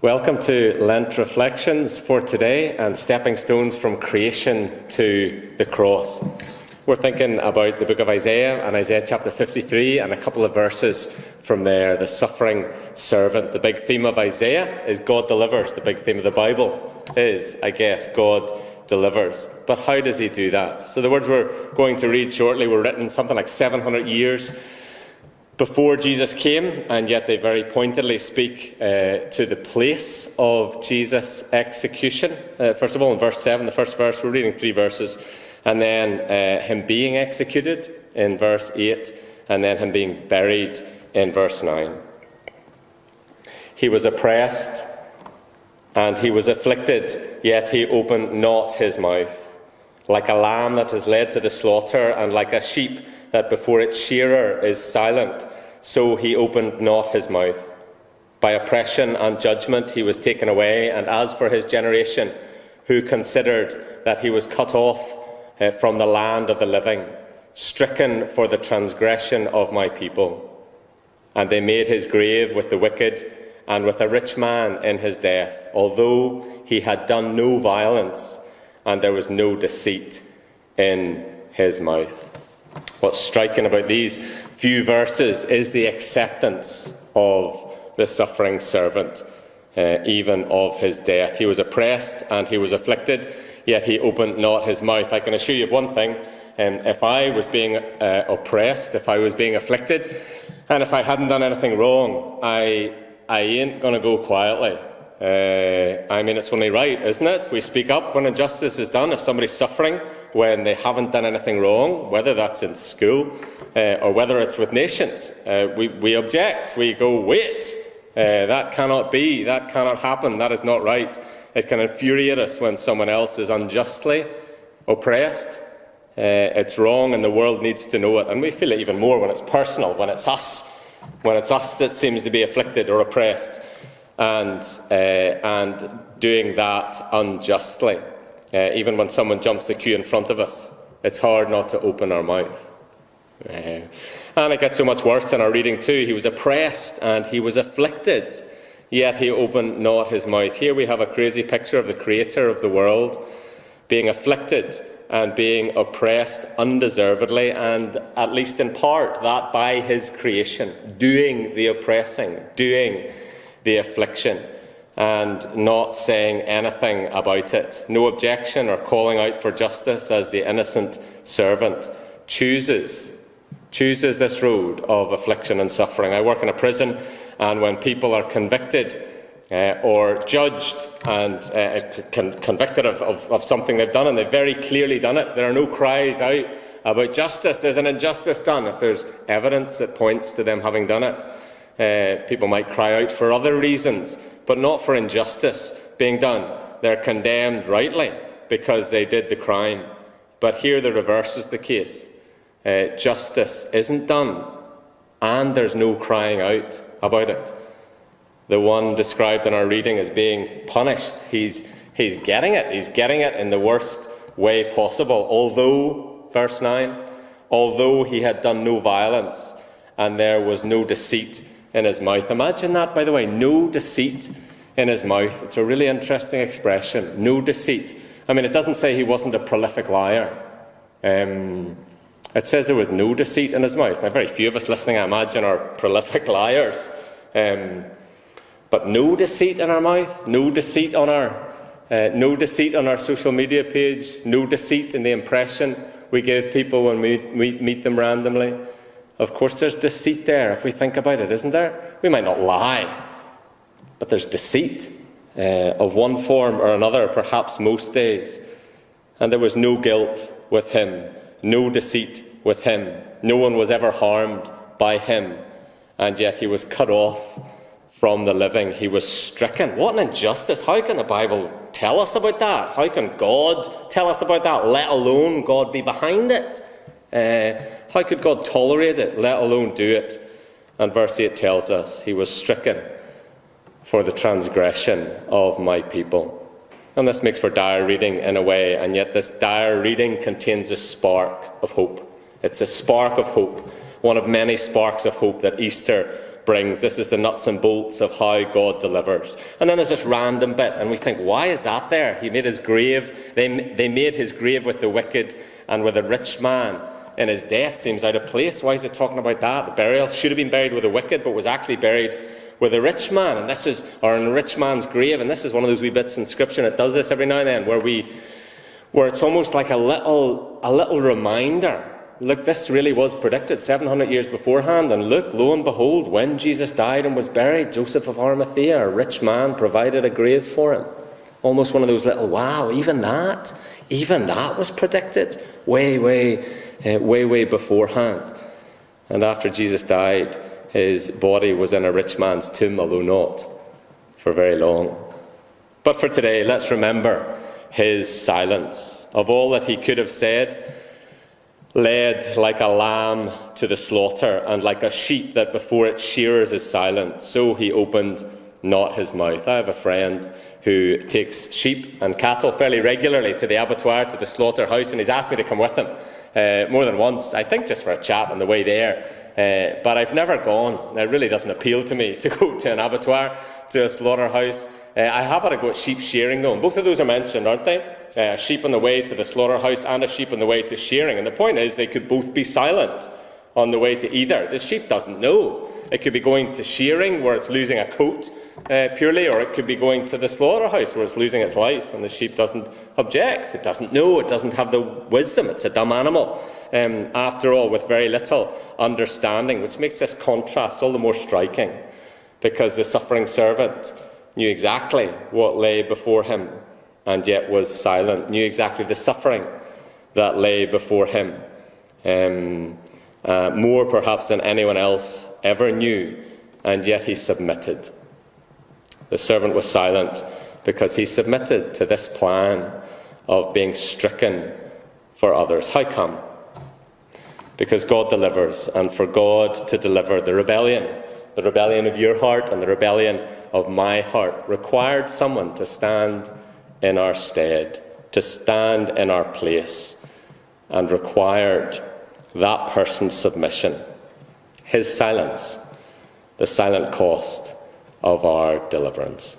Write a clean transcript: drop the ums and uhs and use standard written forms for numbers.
Welcome to Lent Reflections for today and Stepping Stones from Creation to the Cross. We're thinking about the book of Isaiah and Isaiah chapter 53 and a couple of verses from there, the suffering servant. The big theme of Isaiah is God delivers. The big theme of the Bible is, I guess, God delivers. But how does he do that? So the words we're going to read shortly were written something like 700 years before Jesus came, and yet they very pointedly speak to the place of Jesus' execution. First of all, in verse 7, the first verse, we're reading 3 verses, and then him being executed in verse 8, and then him being buried in verse 9. He was oppressed and he was afflicted, yet he opened not his mouth. Like a lamb that is led to the slaughter, and like a sheep that before its shearer is silent, so he opened not his mouth. By oppression and judgment he was taken away, and as for his generation, who considered that he was cut off from the land of the living, stricken for the transgression of my people. And they made his grave with the wicked, and with a rich man in his death, although he had done no violence, and there was no deceit in his mouth. What's striking about these few verses is the acceptance of the suffering servant, even of his death. He was oppressed and he was afflicted, yet he opened not his mouth. I can assure you of one thing, if I was being oppressed, if I was being afflicted, and if I hadn't done anything wrong, I ain't going to go quietly. I mean, it's only right, isn't it? We speak up when injustice is done. If somebody's suffering when they haven't done anything wrong, whether that's in school or whether it's with nations, we object. We go, wait, that cannot be, that cannot happen, that is not right. It can infuriate us when someone else is unjustly oppressed. It's wrong and the world needs to know it. And we feel it even more when it's personal, when it's us that seems to be afflicted or oppressed. And doing that unjustly. Even when someone jumps the queue in front of us, it's hard not to open our mouth. And it gets so much worse in our reading too. He was oppressed and he was afflicted, yet he opened not his mouth. Here we have a crazy picture of the creator of the world being afflicted and being oppressed undeservedly, and at least in part that by his creation, doing the oppressing, doing the affliction, and not saying anything about it. No objection or calling out for justice, as the innocent servant chooses this road of affliction and suffering. I work in a prison, and when people are convicted or judged and convicted of something they've done, and they've very clearly done it, there are no cries out about justice. There's an injustice done if there's evidence that points to them having done it. People might cry out for other reasons, but not for injustice being done. They're condemned rightly because they did the crime. But here the reverse is the case. Justice isn't done, and there's no crying out about it. The one described in our reading as being punished, he's getting it. He's getting it in the worst way possible. Although, verse 9, although he had done no violence, and there was no deceit in his mouth. Imagine that, by the way, no deceit in his mouth. It's a really interesting expression, no deceit. I mean, it doesn't say he wasn't a prolific liar. It says there was no deceit in his mouth. Now, very few of us listening, I imagine, are prolific liars. But no deceit in our mouth, no deceit on our social media page, no deceit in the impression we give people when we meet them randomly. Of course, there's deceit there, if we think about it, isn't there? We might not lie, but there's deceit of one form or another, perhaps most days. And there was no guilt with him, no deceit with him. No one was ever harmed by him, and yet he was cut off from the living. He was stricken. What an injustice. How can the Bible tell us about that? How can God tell us about that, let alone God be behind it? How could God tolerate it, let alone do it? And verse 8 tells us, he was stricken for the transgression of my people. And this makes for dire reading in a way, and yet this dire reading contains a spark of hope. It's a spark of hope, one of many sparks of hope that Easter brings. This is the nuts and bolts of how God delivers. And then there's this random bit, and we think, why is that there? He made his grave. They made his grave with the wicked and with a rich man. And his death seems out of place. Why is it talking about that? The burial should have been buried with a wicked, but was actually buried with a rich man. And this is, or in a rich man's grave. And this is one of those wee bits in Scripture, and it does this every now and then, where it's almost like a little reminder. Look, this really was predicted 700 years beforehand, and look, lo and behold, when Jesus died and was buried, Joseph of Arimathea, a rich man, provided a grave for him. Almost one of those little, wow, even that was predicted way beforehand. And after Jesus died, his body was in a rich man's tomb, although not for very long. But for today, let's remember his silence. Of all that he could have said, led like a lamb to the slaughter, and like a sheep that before its shearers is silent, so he opened not his mouth. I have a friend who takes sheep and cattle fairly regularly to the abattoir, to the slaughterhouse, and he's asked me to come with him more than once, I think just for a chat on the way there. But I've never gone. It really doesn't appeal to me to go to an abattoir, to a slaughterhouse. I have had to go at sheep shearing though, and both of those are mentioned, aren't they? A sheep on the way to the slaughterhouse and a sheep on the way to shearing. And the point is, they could both be silent on the way to either. The sheep doesn't know. It could be going to shearing, where it's losing a coat purely, or it could be going to the slaughterhouse, where it's losing its life, and the sheep doesn't object. It doesn't know. It doesn't have the wisdom. It's a dumb animal, after all, with very little understanding, which makes this contrast all the more striking, because the suffering servant knew exactly what lay before him, and yet was silent, knew exactly the suffering that lay before him, more perhaps than anyone else ever knew, and yet he submitted. The servant was silent because he submitted to this plan of being stricken for others. How come? Because God delivers, and for God to deliver, the rebellion of your heart and the rebellion of my heart required someone to stand in our stead, to stand in our place, and required that person's submission, his silence, the silent cost of our deliverance.